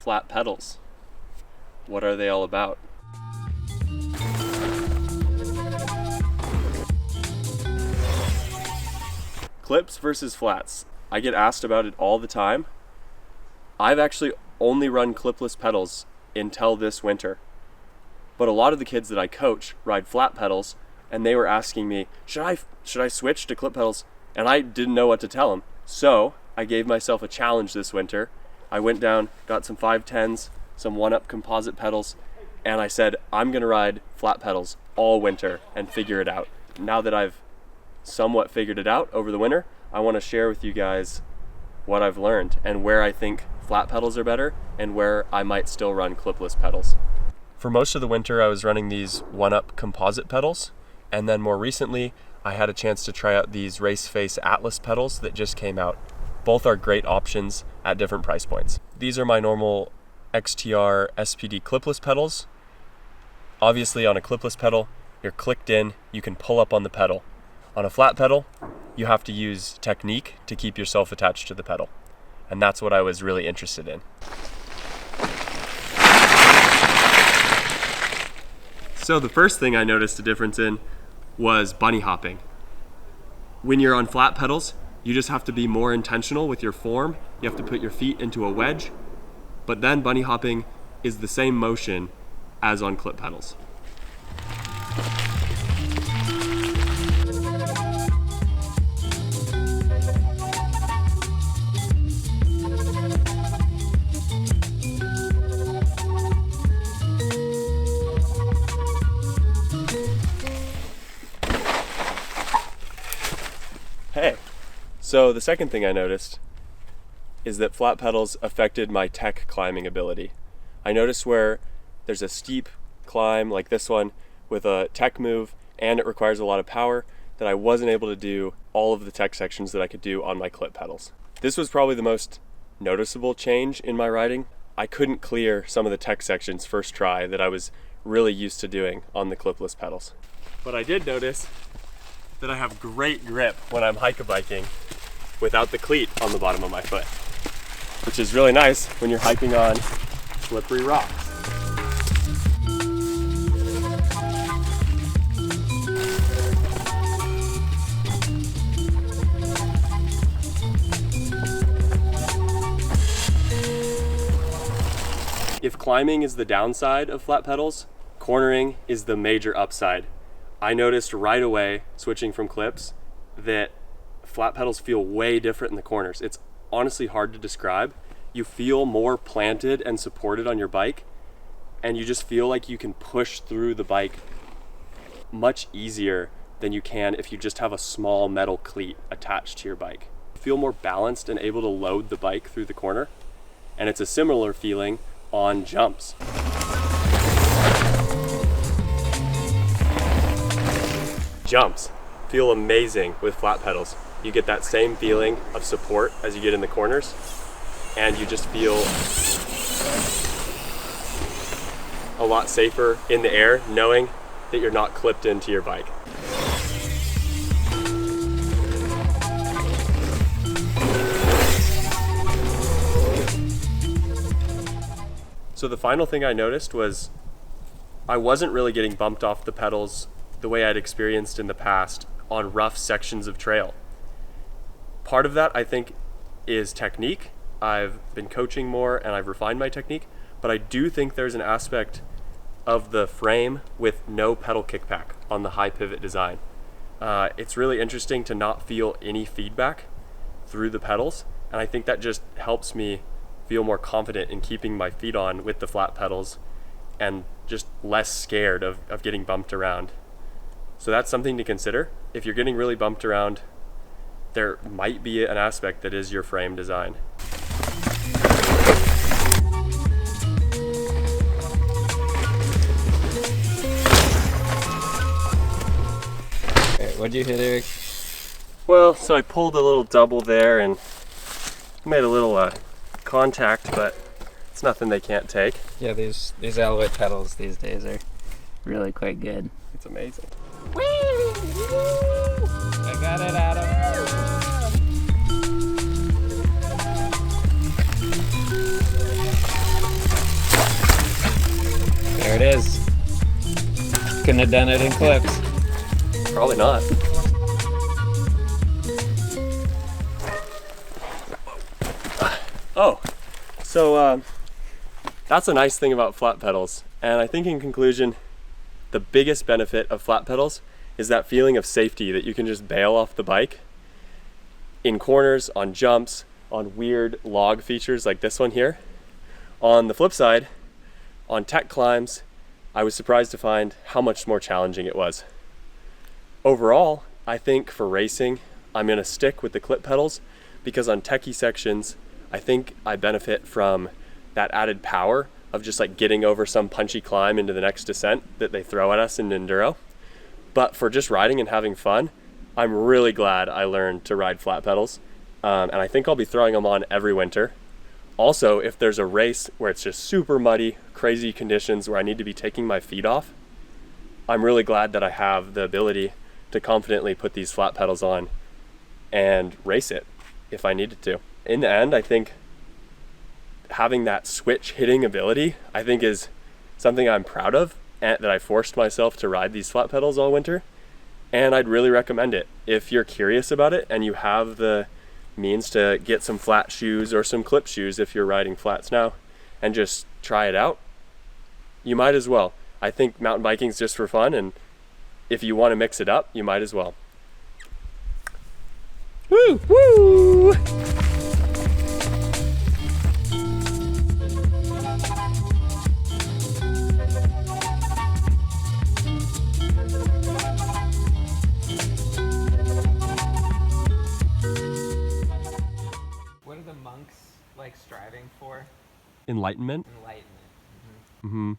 flat pedals. What are they all about? Clips versus flats. I get asked about it all the time. I've actually only run clipless pedals until this winter. But a lot of the kids that I coach ride flat pedals, and they were asking me, should I switch to clip pedals? And I didn't know what to tell them. So I gave myself a challenge this winter. I went down, got some 510s, some 1UP composite pedals, and I said, I'm gonna ride flat pedals all winter and figure it out. Now that I've somewhat figured it out over the winter, I wanna share with you guys what I've learned and where I think flat pedals are better and where I might still run clipless pedals. For most of the winter, I was running these 1UP composite pedals, and then more recently, I had a chance to try out these Raceface Atlas pedals that just came out. Both are great options at different price points. These are my normal XTR SPD clipless pedals. Obviously, on a clipless pedal, you're clicked in, you can pull up on the pedal. On a flat pedal, you have to use technique to keep yourself attached to the pedal. And that's what I was really interested in. So the first thing I noticed a difference in was bunny hopping. When you're on flat pedals, you just have to be more intentional with your form. You have to put your feet into a wedge, but then bunny hopping is the same motion as on clip pedals. Hey, so the second thing I noticed is that flat pedals affected my tech climbing ability. I noticed where there's a steep climb like this one with a tech move and it requires a lot of power that I wasn't able to do all of the tech sections that I could do on my clip pedals. This was probably the most noticeable change in my riding. I couldn't clear some of the tech sections first try that I was really used to doing on the clipless pedals. But I did notice that I have great grip when I'm hike-a-biking without the cleat on the bottom of my foot, which is really nice when you're hiking on slippery rocks. If climbing is the downside of flat pedals, cornering is the major upside. I noticed right away, switching from clips, that flat pedals feel way different in the corners. It's honestly hard to describe. You feel more planted and supported on your bike, and you just feel like you can push through the bike much easier than you can if you just have a small metal cleat attached to your bike. You feel more balanced and able to load the bike through the corner, and it's a similar feeling on jumps. Jumps feel amazing with flat pedals. You get that same feeling of support as you get in the corners, and you just feel a lot safer in the air knowing that you're not clipped into your bike. So the final thing I noticed was I wasn't really getting bumped off the pedals the way I'd experienced in the past on rough sections of trail. Part of that, I think, is technique. I've been coaching more and I've refined my technique, but I do think there's an aspect of the frame with no pedal kickback on the high pivot design. It's really interesting to not feel any feedback through the pedals, and I think that just helps me feel more confident in keeping my feet on with the flat pedals and just less scared of getting bumped around. So that's something to consider. If you're getting really bumped around, there might be an aspect that is your frame design. What'd you hit, Eric? Well, so I pulled a little double there and made a little contact, but it's nothing they can't take. Yeah, these alloy pedals these days are really quite good. It's amazing. Whee! I got it, Adam. it is. Couldn't have done it in clips. Probably not. Oh, so that's a nice thing about flat pedals. And I think in conclusion, the biggest benefit of flat pedals is that feeling of safety that you can just bail off the bike in corners, on jumps, on weird log features like this one here. On the flip side, on tech climbs, I was surprised to find how much more challenging it was. Overall, I think for racing, I'm gonna stick with the clip pedals because on techie sections, I think I benefit from that added power of just like getting over some punchy climb into the next descent that they throw at us in enduro. But for just riding and having fun, I'm really glad I learned to ride flat pedals. And I think I'll be throwing them on every winter. Also, if there's a race where it's just super muddy, crazy conditions where I need to be taking my feet off, I'm really glad that I have the ability to confidently put these flat pedals on and race it if I needed to. In the end, I think having that switch hitting ability, I think is something I'm proud of and that I forced myself to ride these flat pedals all winter. And I'd really recommend it. If you're curious about it and you have the means to get some flat shoes or some clip shoes if you're riding flats now and just try it out, you might as well. I think mountain biking is just for fun, and if you want to mix it up, you might as well. Woo! Woo! What are the monks like striving for? Enlightenment? Enlightenment. Mm-hmm.